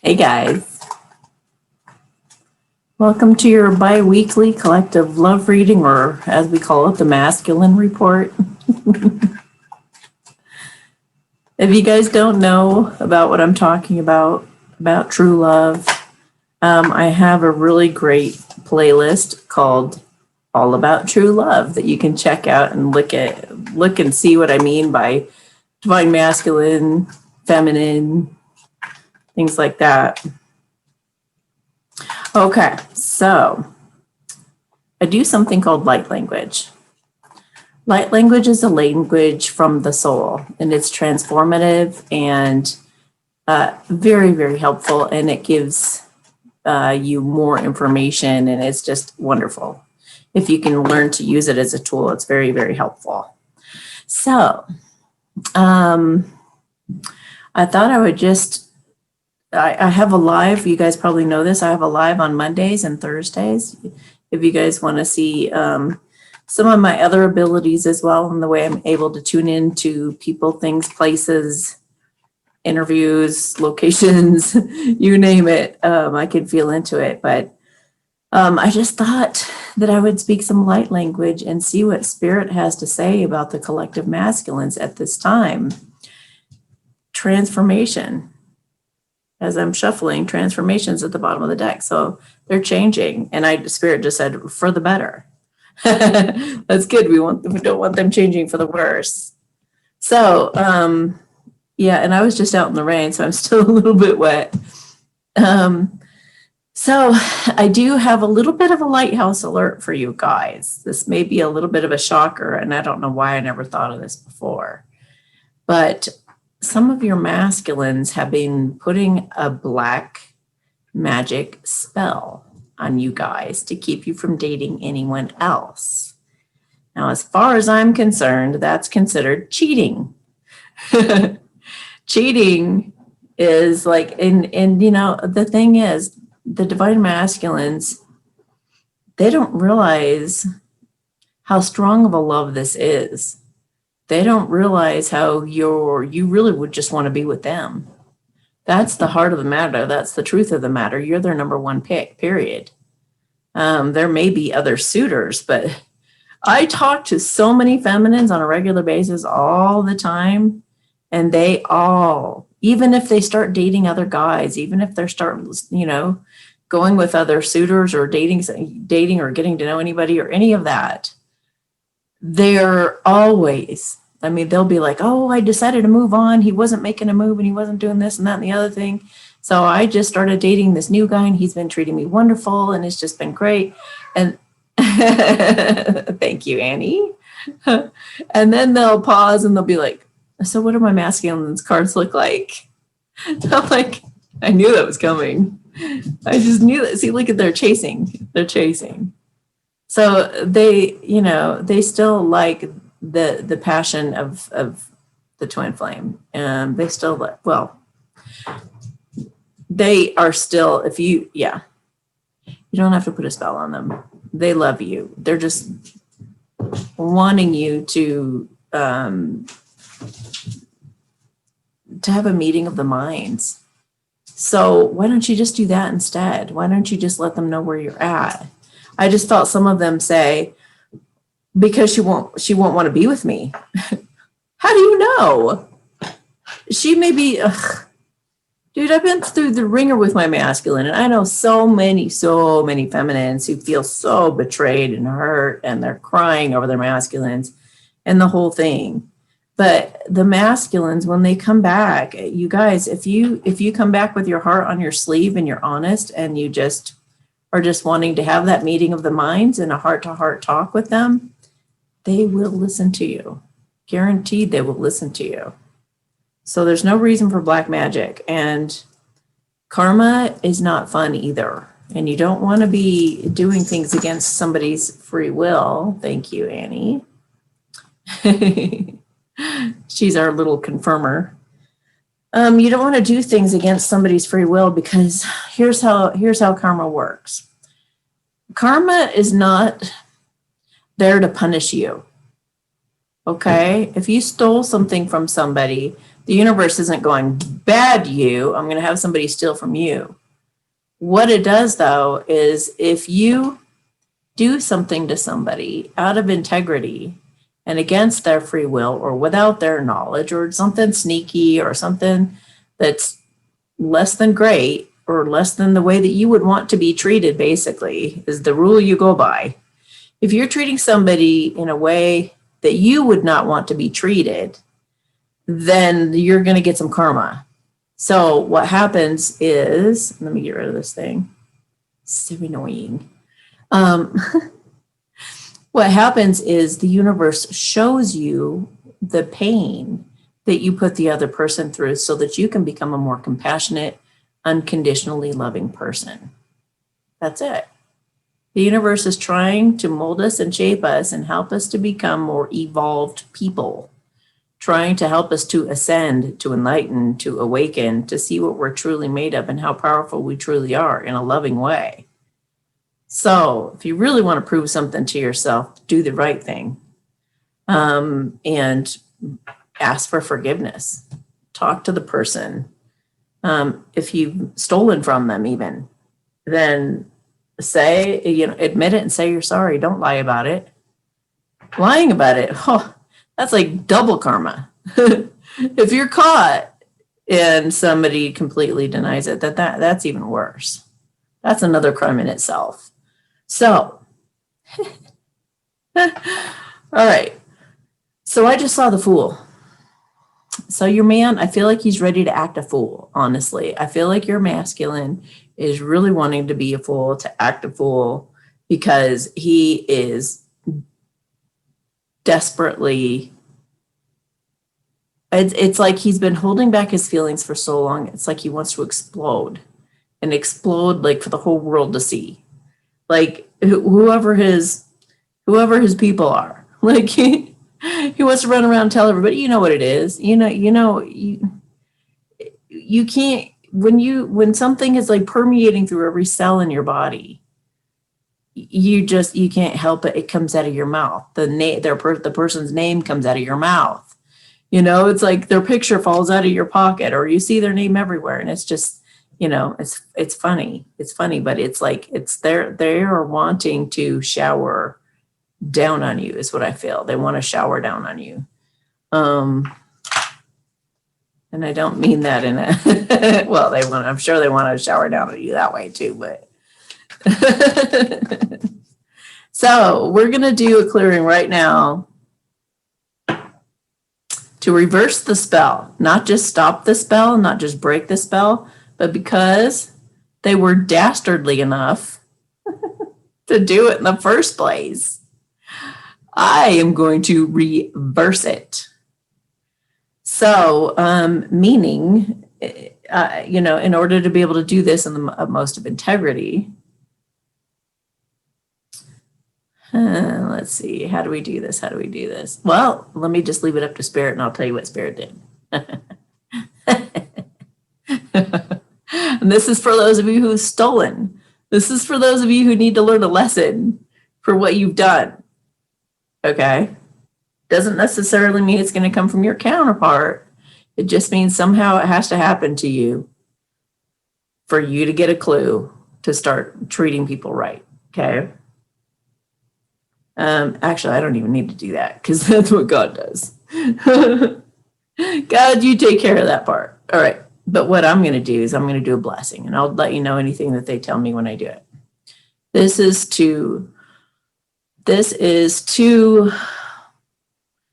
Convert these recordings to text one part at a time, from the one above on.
Hey guys, welcome to your bi-weekly collective love reading, or as we call it, the masculine report. If you guys don't know about what I'm talking about true love, I have a really great playlist called All About True Love that you can check out and look and see what I mean by divine masculine, feminine, things like that. Okay, so I do something called light language. Light language is a language from the soul, and it's transformative and very, very helpful, and it gives you more information, and it's just wonderful. If you can learn to use it as a tool, it's very, very helpful. So I thought I would just, I have a live, you guys probably know this, I have a live on Mondays and Thursdays. If you guys want to see some of my other abilities as well, and the way I'm able to tune into people, things, places, interviews, locations, you name it, I can feel into it. But I just thought that I would speak some light language and see what Spirit has to say about the collective masculines at this time. Transformation. As I'm shuffling, transformations at the bottom of the deck. So they're changing. And Spirit just said, for the better. That's good. We don't want them changing for the worse. So, yeah, and I was just out in the rain, so I'm still a little bit wet. So I do have a little bit of a lighthouse alert for you guys. This may be a little bit of a shocker, and I don't know why I never thought of this before. But some of your masculines have been putting a black magic spell on you guys to keep you from dating anyone else. Now, as far as I'm concerned, that's considered cheating. Cheating is like, and you know, the thing is, the divine masculines, they don't realize how strong of a love this is. They don't realize how you really would just want to be with them. That's the heart of the matter. That's the truth of the matter. You're their number one pick, period. There may be other suitors, but I talk to so many feminines on a regular basis all the time, and they all, even if they start dating other guys, even if they start, you know, going with other suitors or dating or getting to know anybody or any of that, they're always, I mean, they'll be like, oh, I decided to move on. He wasn't making a move and he wasn't doing this and that and the other thing. So I just started dating this new guy and he's been treating me wonderful and it's just been great. And thank you, Annie. And then they'll pause and they'll be like, so what do my masculine's cards look like? I'm like, I knew that was coming. I just knew that. See, look at, they're chasing. They're chasing. So they, you know, they still like the passion of the twin flame. And they still, well, they are still, if you, yeah, you don't have to put a spell on them. They love you. They're just wanting you to have a meeting of the minds. So why don't you just do that instead? Why don't you just let them know where you're at? I just thought some of them say, because she won't want to be with me. How do you know? She may be, dude, I've been through the ringer with my masculine, and I know so many feminines who feel so betrayed and hurt, and they're crying over their masculines and the whole thing. But the masculines, when they come back, you guys, if you come back with your heart on your sleeve and you're honest and you just are just wanting to have that meeting of the minds and a heart-to-heart talk with them, they will listen to you. Guaranteed they will listen to you. So there's no reason for black magic. And karma is not fun either. And you don't want to be doing things against somebody's free will. Thank you, Annie. She's our little confirmer. You don't want to do things against somebody's free will, because here's how karma works. Karma is not there to punish you. Okay. If you stole something from somebody, the universe isn't going, bad you, I'm going to have somebody steal from you. What it does though is if you do something to somebody out of integrity and against their free will or without their knowledge or something sneaky or something that's less than great or less than the way that you would want to be treated, basically, is the rule you go by. If you're treating somebody in a way that you would not want to be treated, then you're going to get some karma. So what happens is, let me get rid of this thing. So annoying. What happens is the universe shows you the pain that you put the other person through so that you can become a more compassionate, unconditionally loving person. That's it. The universe is trying to mold us and shape us and help us to become more evolved people, trying to help us to ascend, to enlighten, to awaken, to see what we're truly made of and how powerful we truly are in a loving way. So if you really want to prove something to yourself, do the right thing, and ask for forgiveness. Talk to the person. If you've stolen from them even, then say, admit it and say you're sorry. Don't lie about it. Lying about it, that's like double karma. If you're caught and somebody completely denies it, that's even worse. That's another crime in itself. So, all right. So I just saw the Fool. So your man, I feel like he's ready to act a fool, honestly. I feel like your masculine is really wanting to be a fool, to act a fool, because he is desperately, it's like he's been holding back his feelings for so long. It's like he wants to explode like for the whole world to see. Like whoever his people are, like he wants to run around and tell everybody, you know what it is. You can't, when something is like permeating through every cell in your body, you can't help it. It comes out of your mouth. The person's name comes out of your mouth. It's like their picture falls out of your pocket or you see their name everywhere. And it's just, it's funny. It's funny, but it's like, they are wanting to shower down on you is what I feel. They want to shower down on you. And I don't mean that in a, well, I'm sure they want to shower down on you that way too, but. So we're going to do a clearing right now to reverse the spell, not just stop the spell, not just break the spell, but because they were dastardly enough to do it in the first place, I am going to reverse it. So, meaning, in order to be able to do this in the utmost of integrity, let's see, how do we do this? Well, let me just leave it up to Spirit and I'll tell you what Spirit did. And this is for those of you who've stolen. This is for those of you who need to learn a lesson for what you've done. Okay? Doesn't necessarily mean it's going to come from your counterpart. It just means somehow it has to happen to you for you to get a clue to start treating people right. Okay? Actually, I don't even need to do that because that's what God does. God, you take care of that part. All right. But what I'm going to do is I'm going to do a blessing and I'll let you know anything that they tell me when I do it. This is to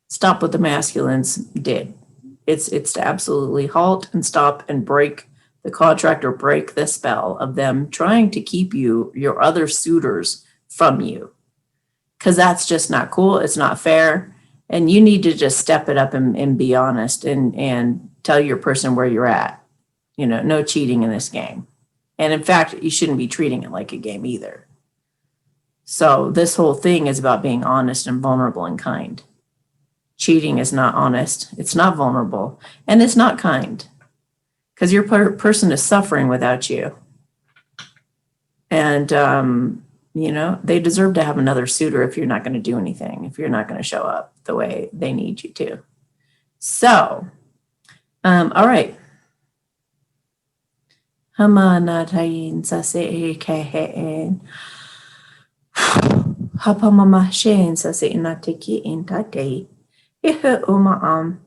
stop what the masculines did. It's to absolutely halt and stop and break the contract or break the spell of them trying to keep your other suitors from you. Because that's just not cool. It's not fair. And you need to just step it up and be honest and tell your person where you're at. No cheating in this game. And in fact, you shouldn't be treating it like a game either. So this whole thing is about being honest and vulnerable and kind. Cheating is not honest. It's not vulnerable. And it's not kind. Because your person is suffering without you. And You know, they deserve to have another suitor if you're not going to do anything, if you're not going to show up the way they need you to. So, all right. Hamanatayin sase kehen. Hapamama shen sase inateki intate. Ihe umaam.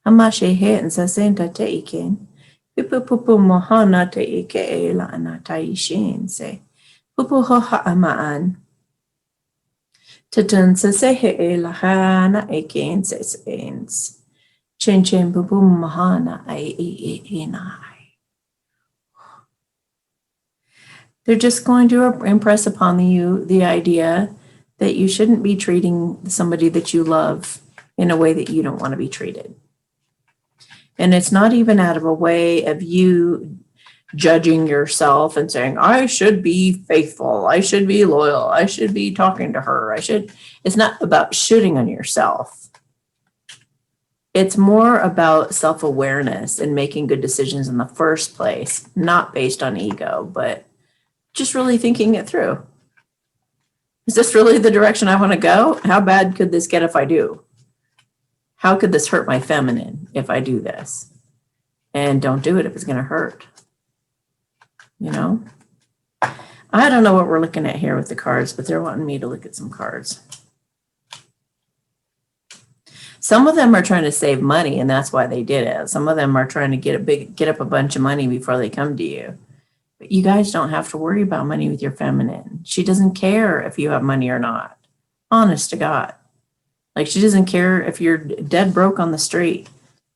Hamashehe and sase intate iken. Pupu mohana te ike la anatai shen se. Pupu hoha amaan. Tatun sase he la hana iken sase. Chen chen pupu mohana ai inai. They're just going to impress upon you the idea that you shouldn't be treating somebody that you love in a way that you don't want to be treated. And it's not even out of a way of you judging yourself and saying, I should be faithful, I should be loyal, I should be talking to her, it's not about shooting on yourself. It's more about self-awareness and making good decisions in the first place, not based on ego, but just really thinking it through. Is this really the direction I want to go? How bad could this get if I do? How could this hurt my feminine if I do this? And don't do it if it's going to hurt. You know? I don't know what we're looking at here with the cards, but they're wanting me to look at some cards. Some of them are trying to save money, and that's why they did it. Some of them are trying to get up a bunch of money before they come to you. But you guys don't have to worry about money with your feminine. She doesn't care if you have money or not. Honest to God. Like, she doesn't care if you're dead broke on the street.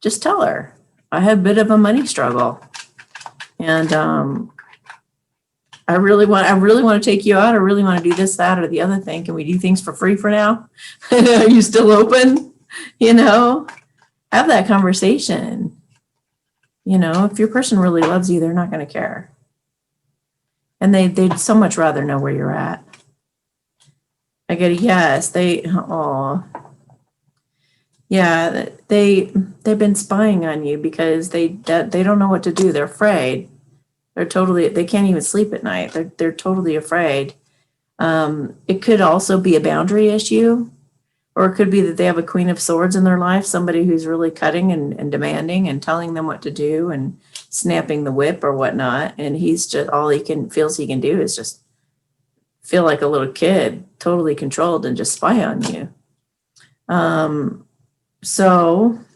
Just tell her, I have a bit of a money struggle. And I really want to take you out. I really want to do this, that, or the other thing. Can we do things for free for now? Are you still open? You know, have that conversation. You know, if your person really loves you, they're not going to care. And they'd so much rather know where you're at. I get a yes. Yeah, they've been spying on you because they don't know what to do. They're afraid. They can't even sleep at night. They're totally afraid. It could also be a boundary issue, or it could be that they have a Queen of Swords in their life, somebody who's really cutting and demanding and telling them what to do and snapping the whip or whatnot. And he's just, all he feels he can do is just feel like a little kid, totally controlled, and just spy on you.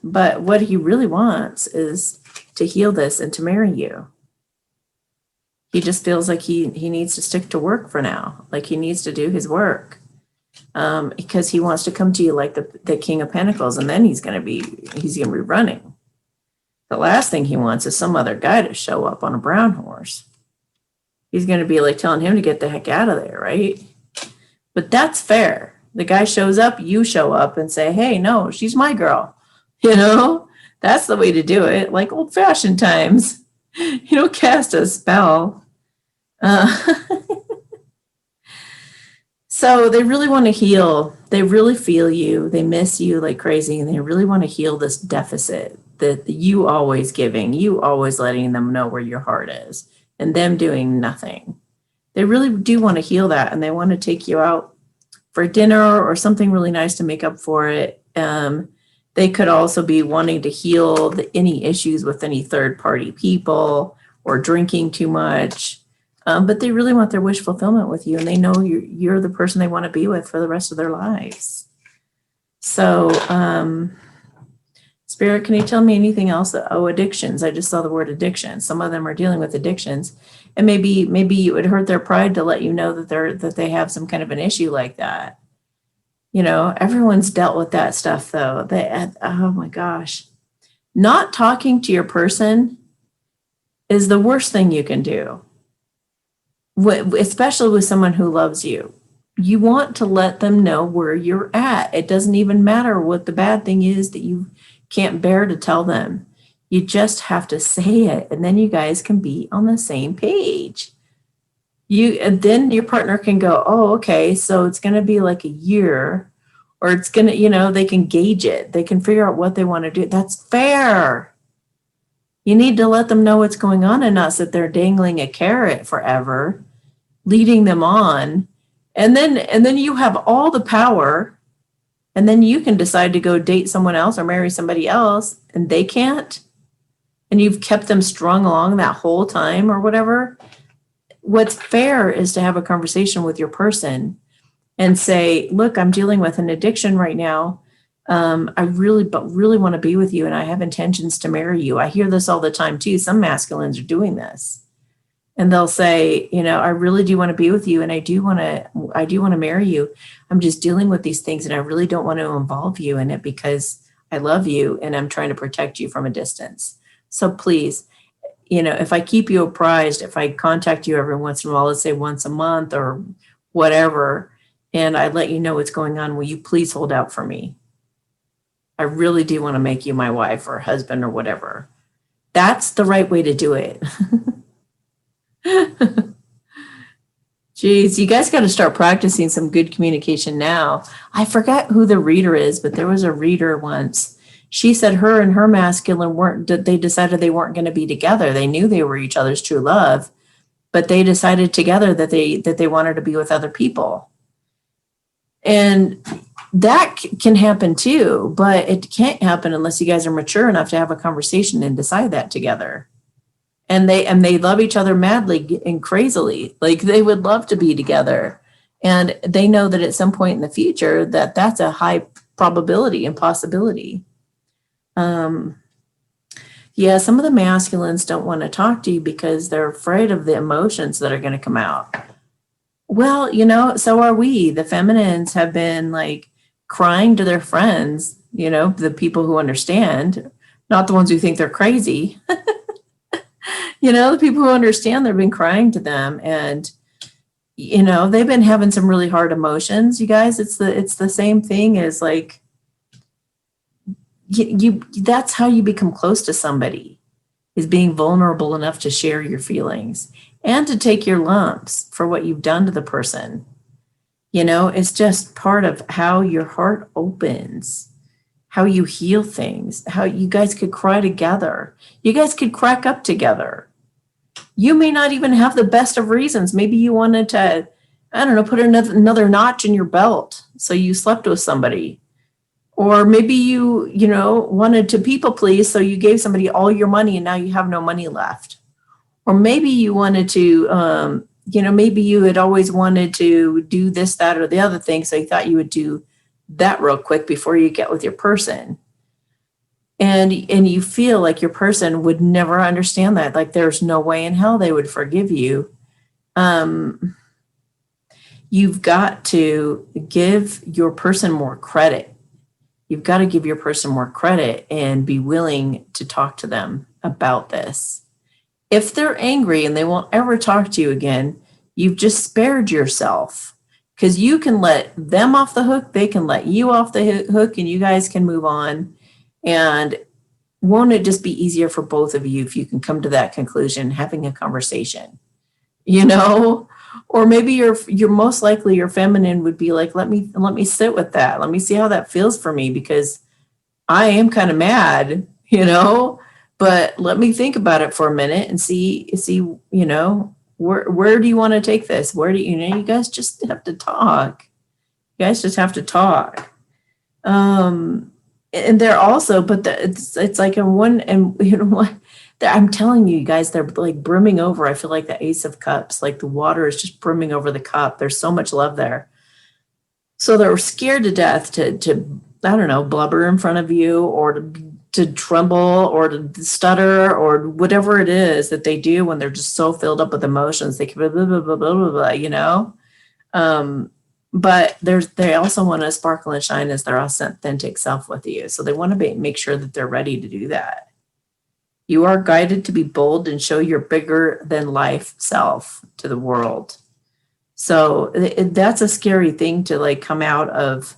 But what he really wants is to heal this and to marry you. He just feels like he needs to stick to work for now. Like, he needs to do his work. Because he wants to come to you like the King of Pentacles, and then he's gonna be running. The last thing he wants is some other guy to show up on a brown horse. He's gonna be like telling him to get the heck out of there, right? But that's fair. The guy shows up, you show up and say, hey, no, she's my girl. You know, that's the way to do it, like old-fashioned times. You don't cast a spell. So they really want to heal. They really feel you. They miss you like crazy, and they really want to heal this deficit that you always giving, you always letting them know where your heart is, and them doing nothing. They really do want to heal that, and they want to take you out for dinner or something really nice to make up for it. They could also be wanting to heal any issues with any third-party people or drinking too much. But they really want their wish fulfillment with you, and they know you're the person they want to be with for the rest of their lives. So, Spirit, can you tell me anything else? Oh, addictions. I just saw the word addiction. Some of them are dealing with addictions, and maybe it would hurt their pride to let you know that they have some kind of an issue like that. You know, everyone's dealt with that stuff, though. Oh my gosh, not talking to your person is the worst thing you can do. Especially with someone who loves you. You want to let them know where you're at. It doesn't even matter what the bad thing is that you can't bear to tell them. You just have to say it, and then you guys can be on the same page. And then your partner can go, oh, okay, so it's going to be like a year, or it's going to, they can gauge it. They can figure out what they want to do. That's fair. You need to let them know what's going on and not sit there dangling a carrot forever, leading them on, And then you have all the power, and then you can decide to go date someone else or marry somebody else, and they can't. And you've kept them strung along that whole time or whatever. What's fair is to have a conversation with your person and say, look, I'm dealing with an addiction right now. I really want to be with you, and I have intentions to marry you. I hear this all the time too. Some masculines are doing this. And they'll say, I really do want to be with you, and I do want to marry you. I'm just dealing with these things, and I really don't want to involve you in it because I love you and I'm trying to protect you from a distance. So please, if I keep you apprised, if I contact you every once in a while, let's say once a month or whatever, and I let you know what's going on, will you please hold out for me? I really do want to make you my wife or husband or whatever. That's the right way to do it. Geez, you guys got to start practicing some good communication now. I forgot who the reader is, but there was a reader once. She said her and her masculine they decided they weren't going to be together. They knew they were each other's true love, but they decided together that they wanted to be with other people. And that can happen too, but it can't happen unless you guys are mature enough to have a conversation and decide that together. And they love each other madly and crazily. Like they would love to be together. And they know that at some point in the future that's a high probability and possibility. Yeah, some of the masculines don't want to talk to you because they're afraid of the emotions that are going to come out. Well, so are we. The feminines have been like crying to their friends, the people who understand, not the ones who think they're crazy. The people who understand, they've been crying to them, and they've been having some really hard emotions. You guys, it's the same thing as like that's how you become close to somebody, is being vulnerable enough to share your feelings and to take your lumps for what you've done to the person. It's just part of how your heart opens, how you heal things, how you guys could cry together. You guys could crack up together. You may not even have the best of reasons. Maybe you wanted to, I don't know, put another notch in your belt so you slept with somebody. Or maybe you wanted to people please, so you gave somebody all your money and now you have no money left. Or maybe you wanted to, maybe you had always wanted to do this, that, or the other thing, so you thought you would do that real quick before you get with your person. And you feel like your person would never understand that. Like there's no way in hell they would forgive you. You've got to give your person more credit. You've got to give your person more credit and be willing to talk to them about this. If they're angry and they won't ever talk to you again, you've just spared yourself, because you can let them off the hook. They can let you off the hook, and you guys can move on. And won't it just be easier for both of you if you can come to that conclusion, having a conversation, or maybe you're most likely your feminine would be like, let me sit with that. Let me see how that feels for me, because I am kind of mad, but let me think about it for a minute and see, where do you want to take this? Where do you guys just have to talk. You guys just have to talk. And they're also, but it's like in one, and I'm telling you guys, they're like brimming over. I feel like the Ace of Cups, like the water is just brimming over the cup. There's so much love there. So they're scared to death to I don't know, blubber in front of you, or to tremble, or to stutter, or whatever it is that they do when they're just so filled up with emotions. They can blah, blah, blah, blah, blah, but they also want to sparkle and shine as their authentic self with you. So they want to make sure that they're ready to do that. You are guided to be bold and show your bigger than life self to the world. So that's a scary thing, to like come out of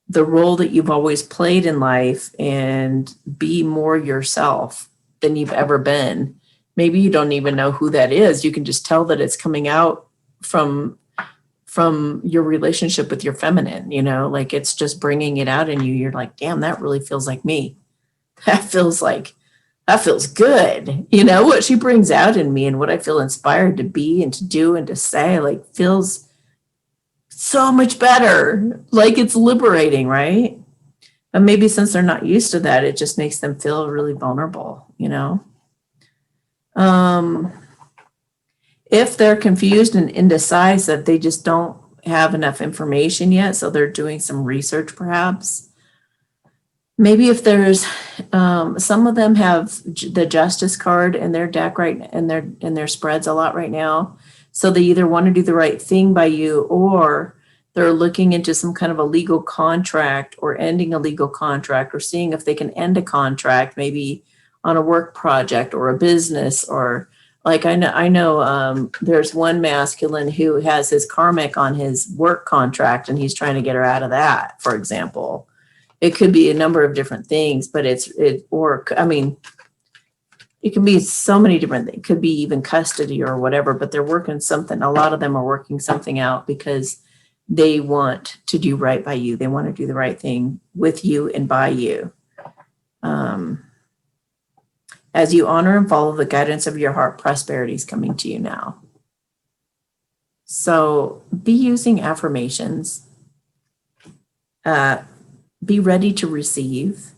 the role that you've always played in life and be more yourself than you've ever been. Maybe you don't even know who that is. You can just tell that it's coming out from your relationship with your feminine, like it's just bringing it out in you. You're like, damn, that really feels like me. That feels good. What she brings out in me and what I feel inspired to be and to do and to say, like feels so much better. Like it's liberating, right? But maybe since they're not used to that, it just makes them feel really vulnerable, you know? If they're confused and indecisive, they just don't have enough information yet. So they're doing some research perhaps. Maybe if there's, some of them have the justice card in their deck right, in their spreads a lot right now. So they either want to do the right thing by you, or they're looking into some kind of a legal contract or ending a legal contract, or seeing if they can end a contract, maybe on a work project or a business, or like I know there's one masculine who has his karmic on his work contract and he's trying to get her out of that, for example. It could be a number of different things, but it can be so many different things. It could be even custody or whatever, but they're working something. A lot of them are working something out because they want to do right by you. They want to do the right thing with you and by you. As you honor and follow the guidance of your heart, prosperity is coming to you now. So be using affirmations. Be ready to receive.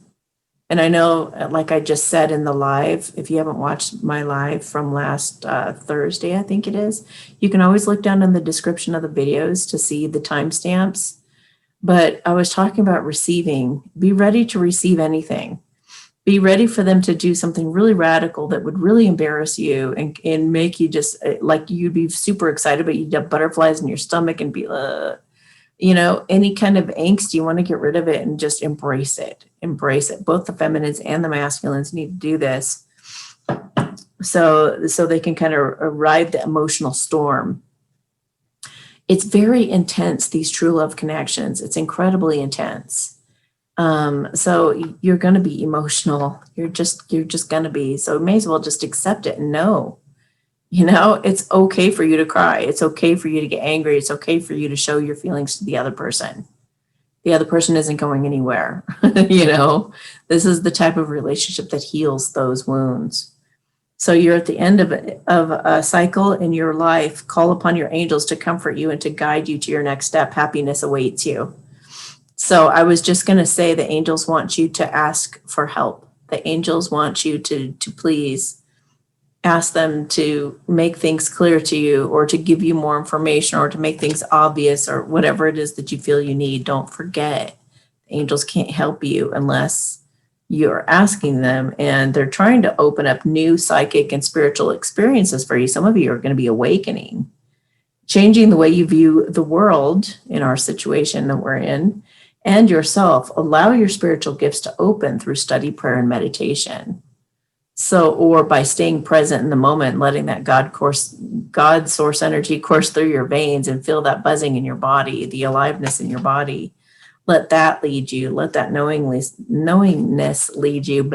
And I know, like I just said in the live, if you haven't watched my live from last Thursday, I think it is, you can always look down in the description of the videos to see the timestamps. But I was talking about receiving. Be ready to receive anything. Be ready for them to do something really radical that would really embarrass you and make you just like you'd be super excited, but you'd have butterflies in your stomach and be, any kind of angst, you want to get rid of it and just embrace it. Embrace it. Both the feminines and the masculines need to do this. So they can kind of ride the emotional storm. It's very intense, these true love connections. It's incredibly intense. So you're going to be emotional. You're just going to be, so may as well just accept it and know. It's okay for you to cry. It's okay for you to get angry. It's okay for you to show your feelings to the other person. The other person isn't going anywhere. This is the type of relationship that heals those wounds. So you're at the end of a cycle in your life. Call upon your angels to comfort you and to guide you to your next step. Happiness awaits you. So I was just going to say the angels want you to ask for help. The angels want you to please ask them to make things clear to you, or to give you more information, or to make things obvious, or whatever it is that you feel you need. Don't forget, the angels can't help you unless you're asking them, and they're trying to open up new psychic and spiritual experiences for you. Some of you are going to be awakening, changing the way you view the world in our situation that we're in, and yourself. Allow your spiritual gifts to open through study, prayer, and meditation. So, or by staying present in the moment, letting that God source energy course through your veins and feel that buzzing in your body, the aliveness in your body. Let that lead you. Let that knowingness lead you.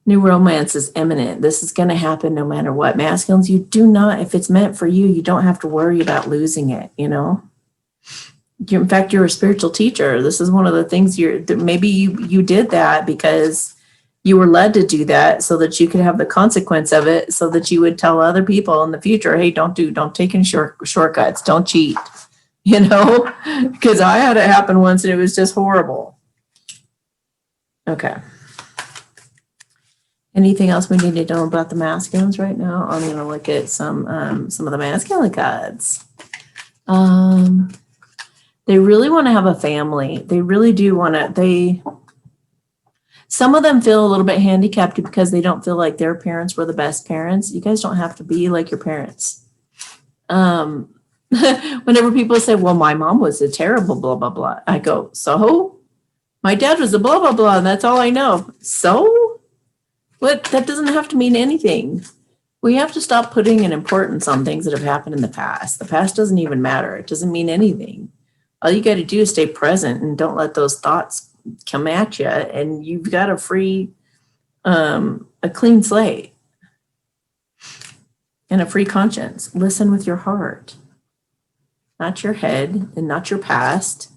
New romance is imminent. This is going to happen no matter what. Masculines, you do not, if it's meant for you, you don't have to worry about losing it, In fact, you're a spiritual teacher. This is one of the things maybe you did that because you were led to do that so that you could have the consequence of it, so that you would tell other people in the future, hey, don't take any shortcuts. Don't cheat, because I had it happen once and it was just horrible. Okay. Anything else we need to know about the masculines right now? I'm going to look at some of the masculine cards. They really want to have a family. They really do want to, some of them feel a little bit handicapped because they don't feel like their parents were the best parents. You guys don't have to be like your parents. Whenever people say, well, my mom was a terrible blah, blah, blah, I go, so? My dad was a blah, blah, blah, and that's all I know. So? What? That doesn't have to mean anything. We have to stop putting an importance on things that have happened in the past. The past doesn't even matter. It doesn't mean anything. All you got to do is stay present and don't let those thoughts come at you, and you've got a clean slate and a free conscience. Listen with your heart, not your head and not your past.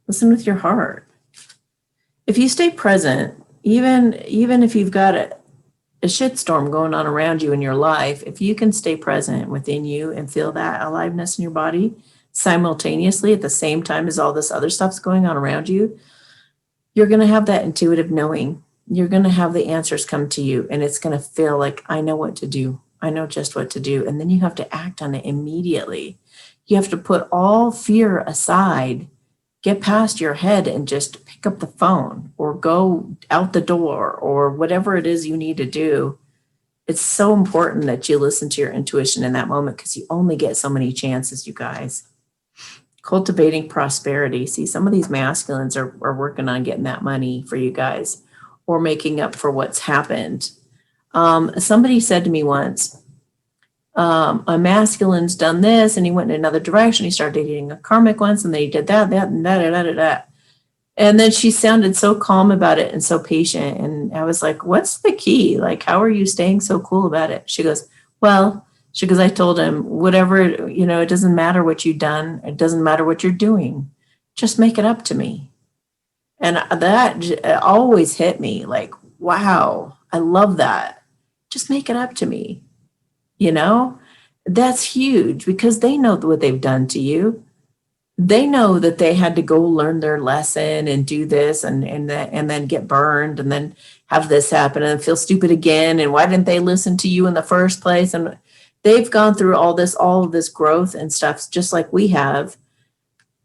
Listen with your heart. If you stay present, even if you've got a shitstorm going on around you in your life, if you can stay present within you and feel that aliveness in your body simultaneously at the same time as all this other stuff's going on around you, you're going to have that intuitive knowing. You're going to have the answers come to you, and it's going to feel like, I know what to do. I know just what to do. And then you have to act on it immediately. You have to put all fear aside, get past your head, and just pick up the phone or go out the door or whatever it is you need to do. It's so important that you listen to your intuition in that moment, because you only get so many chances, you guys. Cultivating prosperity. See, some of these masculines are working on getting that money for you guys, or making up for what's happened. Somebody said to me once, a masculine's done this and he went in another direction. He started dating a karmic once and they did that, and that. And then she sounded so calm about it and so patient. And I was like, what's the key? Like, how are you staying so cool about it? She goes, I told him, whatever, it doesn't matter what you've done. It doesn't matter what you're doing. Just make it up to me. And that always hit me like, wow, I love that. Just make it up to me. That's huge, because they know what they've done to you. They know that they had to go learn their lesson and do this and then get burned and then have this happen and feel stupid again. And why didn't they listen to you in the first place? And they've gone through all of this growth and stuff, just like we have.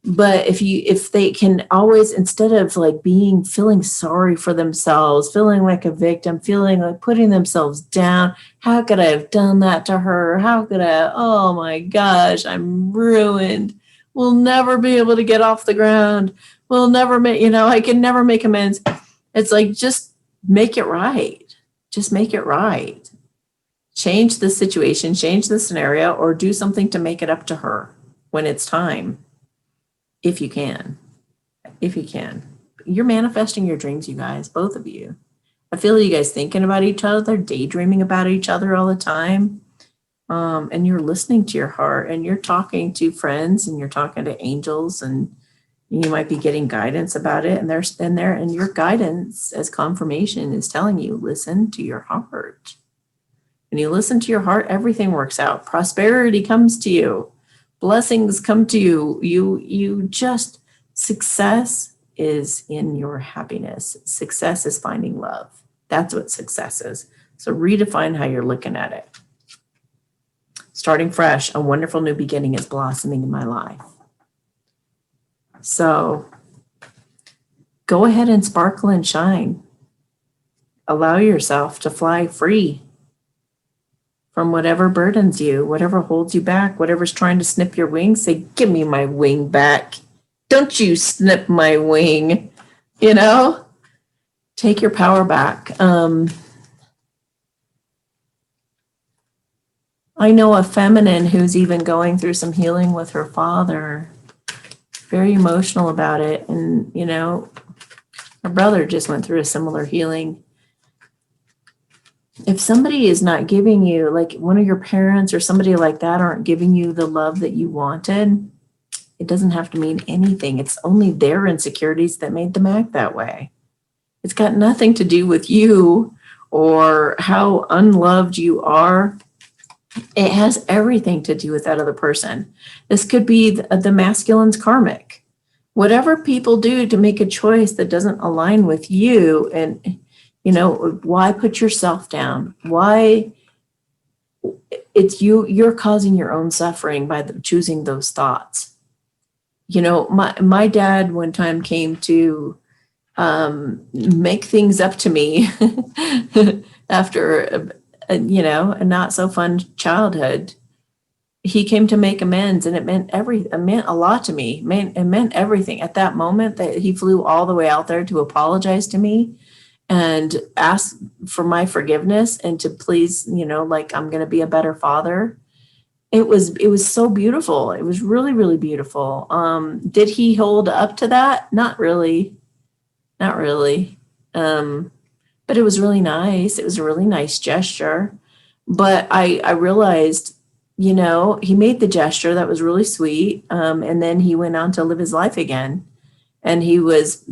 But if they can always, instead of like feeling sorry for themselves, feeling like a victim, feeling like putting themselves down, how could I have done that to her? How could I? Oh my gosh, I'm ruined. We'll never be able to get off the ground. We'll never I can never make amends. It's like, just make it right. Just make it right. Change the situation, change the scenario, or do something to make it up to her when it's time. If you can. You're manifesting your dreams, you guys, both of you. I feel you guys thinking about each other, daydreaming about each other all the time. And you're listening to your heart, and you're talking to friends, and you're talking to angels, and you might be getting guidance about it. And your guidance as confirmation is telling you, listen to your heart. When you listen to your heart, everything works out. Prosperity comes to you. Blessings come to you. You just, success is in your happiness. Success is finding love. That's what success is. So redefine how you're looking at it. Starting fresh, a wonderful new beginning is blossoming in my life. So go ahead and sparkle and shine. Allow yourself to fly free from whatever burdens you, whatever holds you back, whatever's trying to snip your wing. Say, give me my wing back. Don't you snip my wing, Take your power back. I know a feminine who's even going through some healing with her father, very emotional about it. And, her brother just went through a similar healing. If somebody is not giving you, like one of your parents or somebody like that aren't giving you the love that you wanted, it doesn't have to mean anything. It's only their insecurities that made them act that way. It's got nothing to do with you or how unloved you are. It has everything to do with that other person. This could be the masculine's karmic. Whatever people do to make a choice that doesn't align with you, and why put yourself down? Why? It's you're causing your own suffering by choosing those thoughts. My dad one time came to make things up to me after a not so fun childhood. He came to make amends, and it meant a lot to me. It meant everything at that moment, that he flew all the way out there to apologize to me and ask for my forgiveness and to please, like, I'm going to be a better father. It was so beautiful. It was really, really beautiful. Did he hold up to that? Not really. But it was really nice. It was a really nice gesture. But I realized, he made the gesture that was really sweet. And then he went on to live his life again. And he was,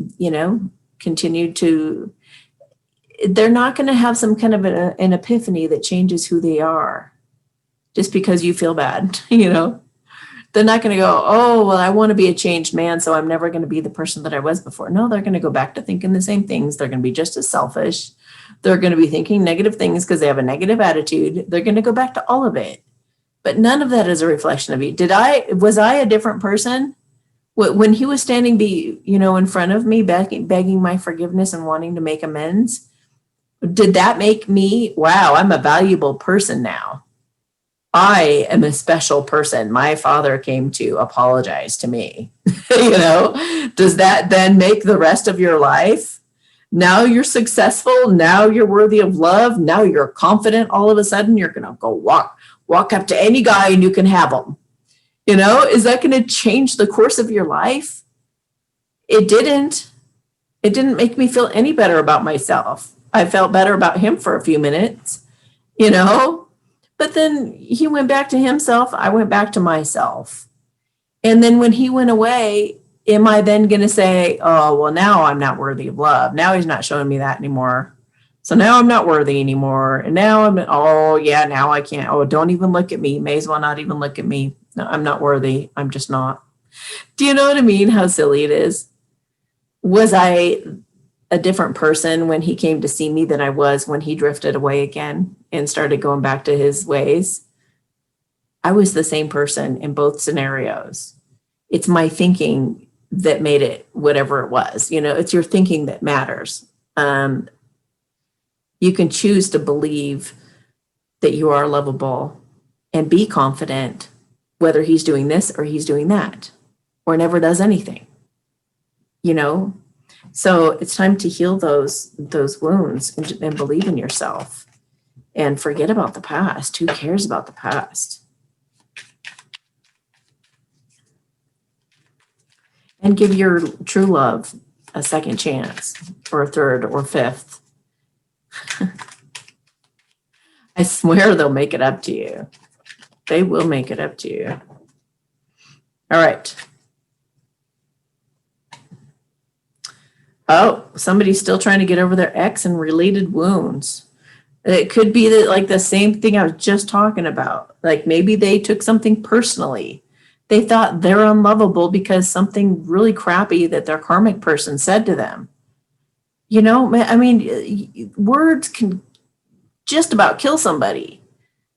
continued to, they're not going to have some kind of an epiphany that changes who they are just because you feel bad, They're not going to go, oh, well, I want to be a changed man, so I'm never going to be the person that I was before. No, they're going to go back to thinking the same things. They're going to be just as selfish. They're going to be thinking negative things because they have a negative attitude. They're going to go back to all of it. But none of that is a reflection of you. Was I a different person? When he was standing in front of me, begging my forgiveness and wanting to make amends, did that make me, wow, I'm a valuable person now? I am a special person. My father came to apologize to me. Does that then make the rest of your life? Now you're successful. Now you're worthy of love. Now you're confident. All of a sudden, you're going to go walk up to any guy and you can have him. Is that going to change the course of your life? It didn't. It didn't make me feel any better about myself. I felt better about him for a few minutes, But then he went back to himself. I went back to myself. And then when he went away, am I then going to say, oh, well, now I'm not worthy of love. Now he's not showing me that anymore. So now I'm not worthy anymore. And now now I can't. Oh, don't even look at me. May as well not even look at me. No, I'm not worthy. I'm just not. Do you know what I mean? How silly it is. Was I a different person when he came to see me than I was when he drifted away again and started going back to his ways? I was the same person in both scenarios. It's my thinking that made it whatever it was. It's your thinking that matters. You can choose to believe that you are lovable and be confident, whether he's doing this or he's doing that, or never does anything. So it's time to heal those wounds and believe in yourself and forget about the past. Who cares about the past? And give your true love a second chance, or a third, or fifth. I swear they'll make it up to you. They will make it up to you. All right. Oh, somebody's still trying to get over their ex and related wounds. It could be that, like, the same thing I was just talking about. Like, maybe they took something personally. They thought they're unlovable because something really crappy that their karmic person said to them. Words can just about kill somebody.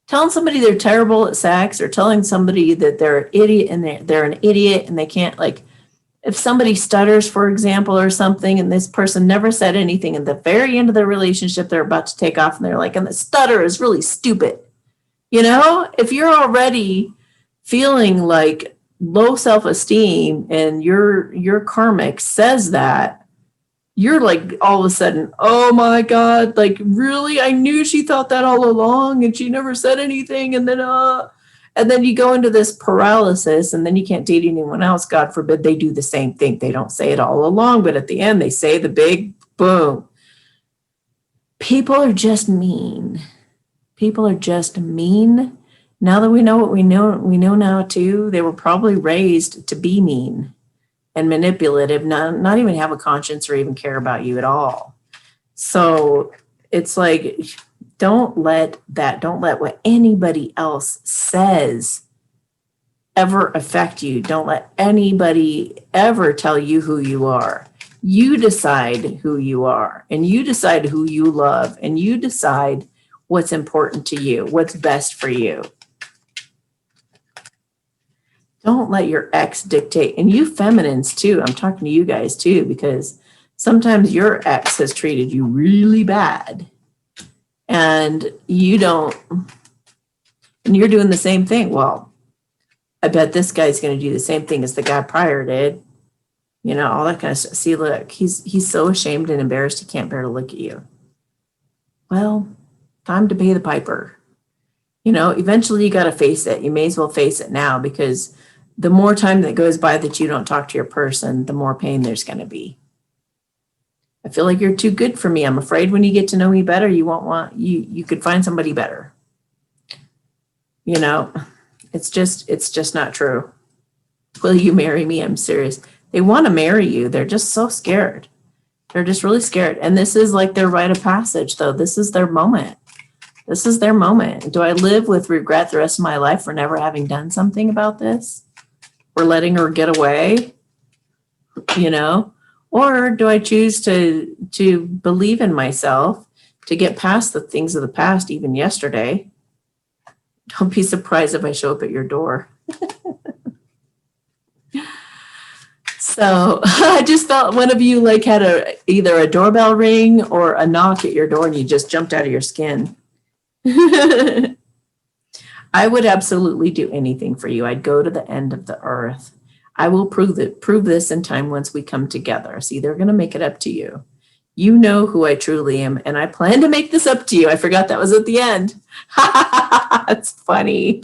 Telling somebody they're terrible at sex, or telling somebody that they're an idiot and they're an idiot and they can't, like, if somebody stutters, for example, or something, and this person never said anything, at the very end of their relationship, they're about to take off and they're like, and the stutter is really stupid. If you're already feeling like low self-esteem and your karmic says that, you're like, all of a sudden, oh my God, like, really? I knew she thought that all along and she never said anything. And then you go into this paralysis, and then you can't date anyone else. God forbid they do the same thing. They don't say it all along, but at the end they say the big boom. People are just mean. People are just mean. Now that we know what we know now too, they were probably raised to be mean and manipulative, not even have a conscience or even care about you at all. So it's like, don't let what anybody else says ever affect you. Don't let anybody ever tell you who you are. You decide who you are, and you decide who you love, and you decide what's important to you, what's best for you. Don't let your ex dictate. And you feminines too, I'm talking to you guys too, because sometimes your ex has treated you really bad and you're doing the same thing. Well, I bet this guy's going to do the same thing as the guy prior did. All that kind of stuff. See, look, he's so ashamed and embarrassed he can't bear to look at you. Well, time to pay the piper. Eventually you got to face it. You may as well face it now, because the more time that goes by that you don't talk to your person, the more pain there's going to be. I feel like you're too good for me. I'm afraid when you get to know me better, you could find somebody better. It's just not true. Will you marry me? I'm serious. They want to marry you. They're just so scared. They're just really scared. And this is like their rite of passage, though. This is their moment. This is their moment. Do I live with regret the rest of my life for never having done something about this? For letting her get away? You know? Or do I choose to believe in myself, to get past the things of the past, even yesterday? Don't be surprised if I show up at your door. So I just felt one of you like had either a doorbell ring or a knock at your door and you just jumped out of your skin. I would absolutely do anything for you. I'd go to the end of the earth. I will prove this in time once we come together. See, they're going to make it up to you. You know who I truly am, and I plan to make this up to you. I forgot that was at the end. That's funny.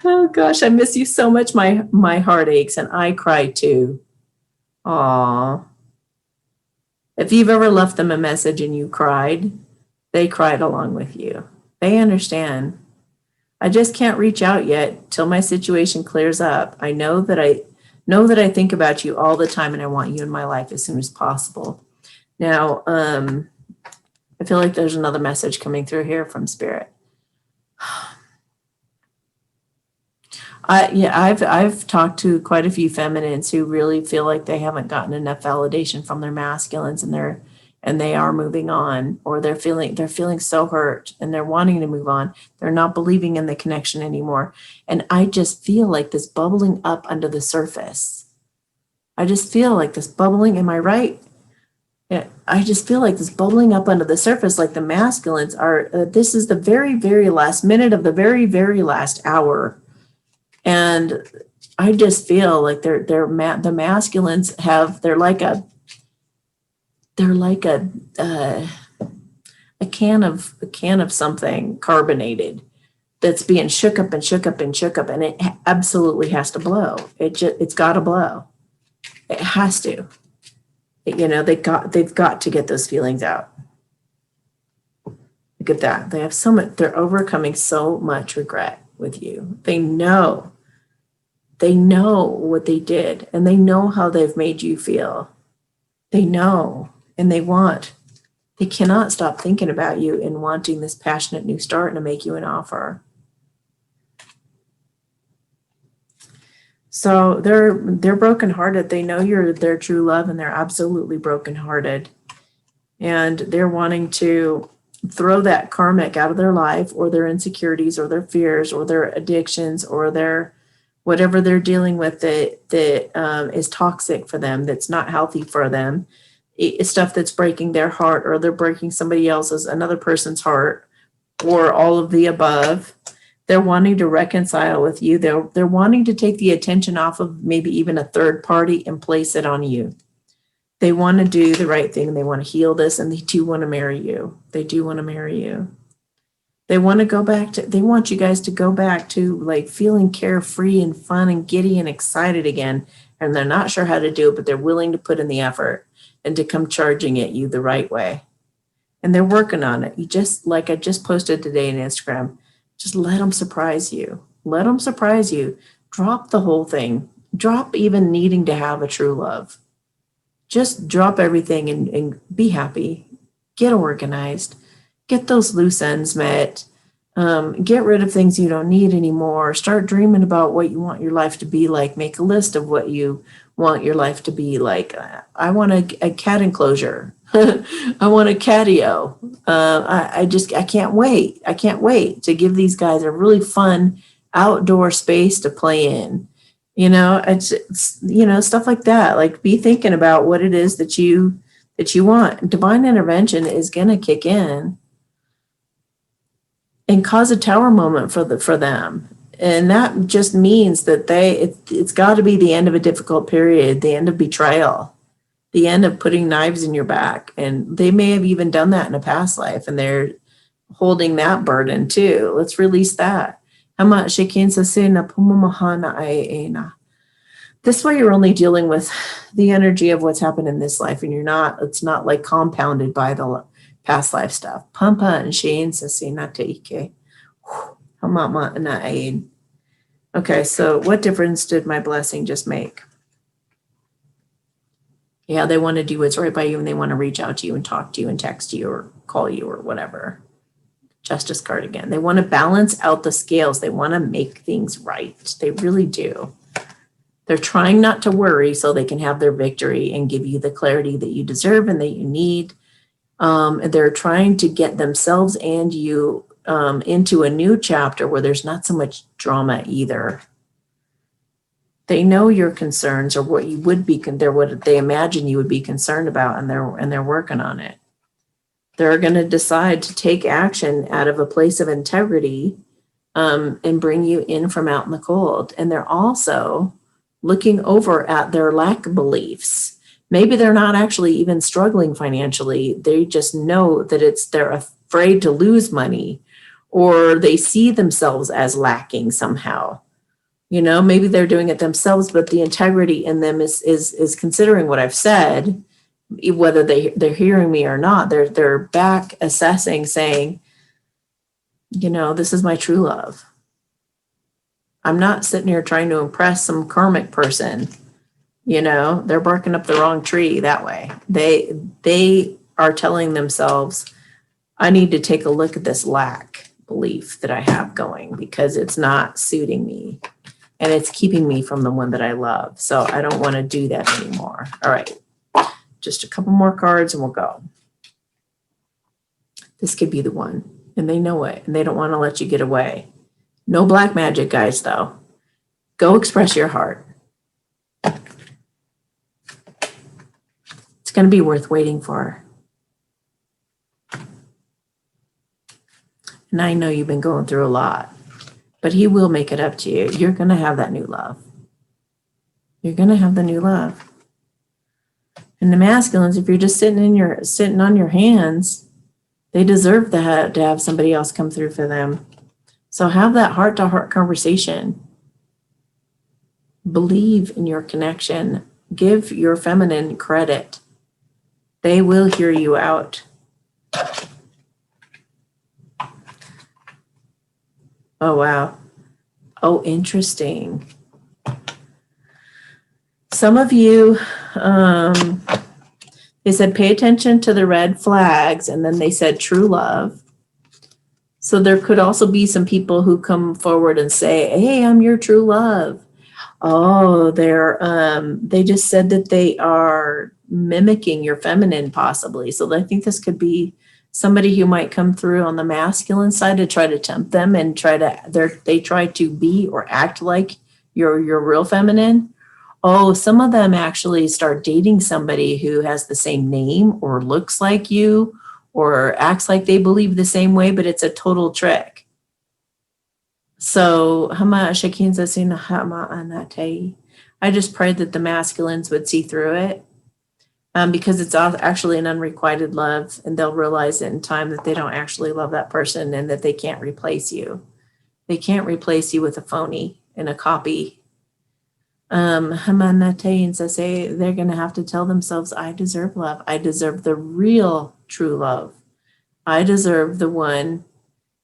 Oh gosh, I miss you so much. My heart aches and I cry too. Aw. If you've ever left them a message and you cried, they cried along with you. They understand. I just can't reach out yet till my situation clears up. I know that I think about you all the time and I want you in my life as soon as possible. Now, I feel like there's another message coming through here from Spirit. I've talked to quite a few feminines who really feel like they haven't gotten enough validation from their masculines and they are moving on, or they're feeling so hurt and they're wanting to move on. They're not believing in the connection anymore. And I just feel like this bubbling up under the surface. I just feel like this bubbling, am I right? Yeah, I just feel like this bubbling up under the surface, like the masculines are, this is the very, very last minute of the very, very last hour. And I just feel like the masculines they're like a can of something carbonated that's being shook up and shook up and shook up, and it absolutely has to blow. It's got to blow. It has to. They've got to get those feelings out. Look at that. They have so much. They're overcoming so much regret with you. They know what they did, and they know how they've made you feel. They know, and they cannot stop thinking about you and wanting this passionate new start and to make you an offer. So they're brokenhearted. They know you're their true love, and they're absolutely brokenhearted. And they're wanting to throw that karmic out of their life, or their insecurities, or their fears, or their addictions, or their whatever they're dealing with that is toxic for them, that's not healthy for them. It's stuff that's breaking their heart, or they're breaking somebody else's, another person's heart, or all of the above. They're wanting to reconcile with you. They're wanting to take the attention off of maybe even a third party and place it on you. They want to do the right thing. They want to heal this, and they do want to marry you. They do want to marry you. They want you guys to go back to like feeling carefree and fun and giddy and excited again. And they're not sure how to do it, but they're willing to put in the effort and to come charging at you the right way. And they're working on it. You just, like I just posted today on Instagram, just let them surprise you. Let them surprise you. Drop the whole thing. Drop even needing to have a true love. Just drop everything and be happy. Get organized. Get those loose ends met. Get rid of things you don't need anymore. Start dreaming about what you want your life to be like. Make a list of what you want your life to be like. I want a cat enclosure. I want a catio. I can't wait. I can't wait to give these guys a really fun outdoor space to play in. It's stuff like that. Like, be thinking about what it is that you want. Divine intervention is going to kick in and cause a tower moment for them. And that just means that it's got to be the end of a difficult period, the end of betrayal, the end of putting knives in your back. And they may have even done that in a past life, and they're holding that burden too. Let's release that. This way you're only dealing with the energy of what's happened in this life, and it's not like compounded by the past life stuff. Pampa and Shane Sasinata Ike. Hamama na aid. Okay, so what difference did my blessing just make? Yeah, they want to do what's right by you and they want to reach out to you and talk to you and text you or call you or whatever. Justice card again. They want to balance out the scales. They want to make things right. They really do. They're trying not to worry so they can have their victory and give you the clarity that you deserve and that you need. They're trying to get themselves and you into a new chapter where there's not so much drama either. They know your concerns or what you would be, what they imagine you would be concerned about, and they're working on it. They're going to decide to take action out of a place of integrity and bring you in from out in the cold. And they're also looking over at their lack beliefs. Maybe they're not actually even struggling financially. They just know that they're afraid to lose money, or they see themselves as lacking somehow. You know, maybe they're doing it themselves, but the integrity in them is considering what I've said, whether they're hearing me or not. They're back assessing, saying, you know, this is my true love. I'm not sitting here trying to impress some karmic person. You know, they're barking up the wrong tree that way. They are telling themselves, I need to take a look at this lack belief that I have going because it's not suiting me and it's keeping me from the one that I love. So I don't want to do that anymore. All right, just a couple more cards and we'll go. This could be the one, and they know it, and they don't want to let you get away. No black magic, guys, though. Go express your heart. It's going to be worth waiting for. And I know you've been going through a lot, but he will make it up to you. You're going to have that new love. You're going to have the new love. And the masculines, if you're just sitting on your hands, they deserve to have somebody else come through for them. So have that heart-to-heart conversation. Believe in your connection. Give your feminine credit. They will hear you out. Oh, wow. Oh, interesting. Some of you, they said, pay attention to the red flags, and then they said true love. So there could also be some people who come forward and say, hey, I'm your true love. Oh, they just said that they are mimicking your feminine possibly. So I think this could be somebody who might come through on the masculine side to try to tempt them and they try to be or act like your real feminine. Oh, some of them actually start dating somebody who has the same name or looks like you or acts like they believe the same way, but it's a total trick. So I just prayed that the masculines would see through it because it's actually an unrequited love, and they'll realize it in time that they don't actually love that person and that they can't replace you. They can't replace you with a phony and a copy. They're going to have to tell themselves, I deserve love. I deserve the real true love. I deserve the one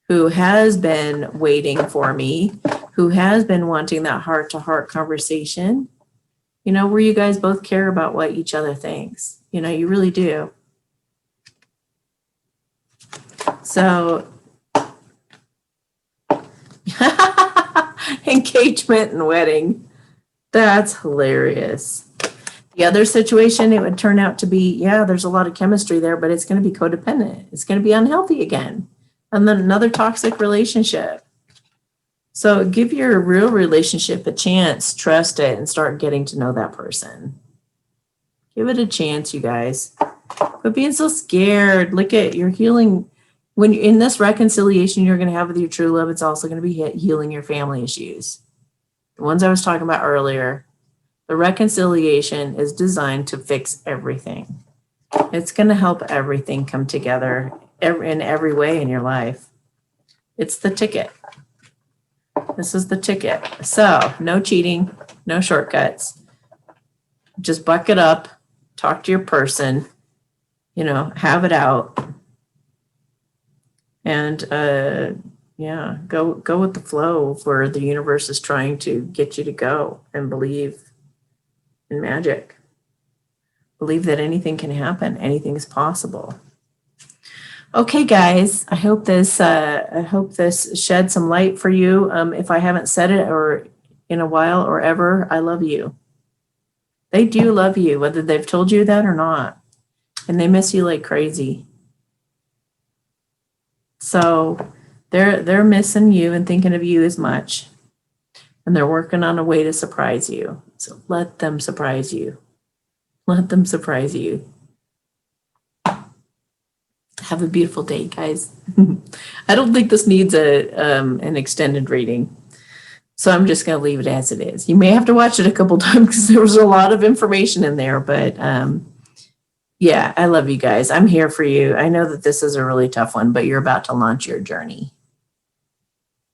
who has been waiting for me, who has been wanting that heart-to-heart conversation, you know, where you guys both care about what each other thinks. You know, you really do. So, engagement and wedding. That's hilarious. The other situation, it would turn out to be, yeah, there's a lot of chemistry there, but it's going to be codependent. It's going to be unhealthy again. And then another toxic relationship. So give your real relationship a chance, trust it, and start getting to know that person. Give it a chance, you guys. Quit being so scared. Look at your healing. When you're in this reconciliation you're going to have with your true love, it's also going to be healing your family issues. The ones I was talking about earlier. The reconciliation is designed to fix everything. It's going to help everything come together in every way in your life. It's the ticket. This is the ticket. So no cheating, no shortcuts. Just buck it up, talk to your person, you know, have it out. And yeah, go with the flow of where the universe is trying to get you to go and believe in magic. believe that anything can happen. Anything is possible. Okay, guys, I hope this shed some light for you. If I haven't said it or in a while or ever, I love you. They do love you, whether they've told you that or not. And they miss you like crazy. So they're missing you and thinking of you as much. And they're working on a way to surprise you. So let them surprise you. Let them surprise you. Have a beautiful day, guys. I don't think this needs an extended reading. So I'm just going to leave it as it is. You may have to watch it a couple times because there was a lot of information in there. But yeah, I love you guys. I'm here for you. I know that this is a really tough one, but you're about to launch your journey.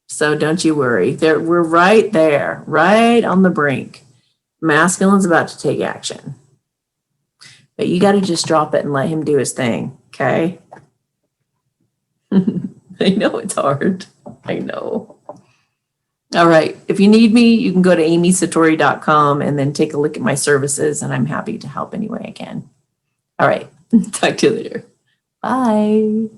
So don't you worry. We're right there, right on the brink. Masculine's about to take action. But you got to just drop it and let him do his thing, okay? I know it's hard. I know. All right. If you need me, you can go to amysatori.com and then take a look at my services, and I'm happy to help any way I can. All right. Talk to you later. Bye.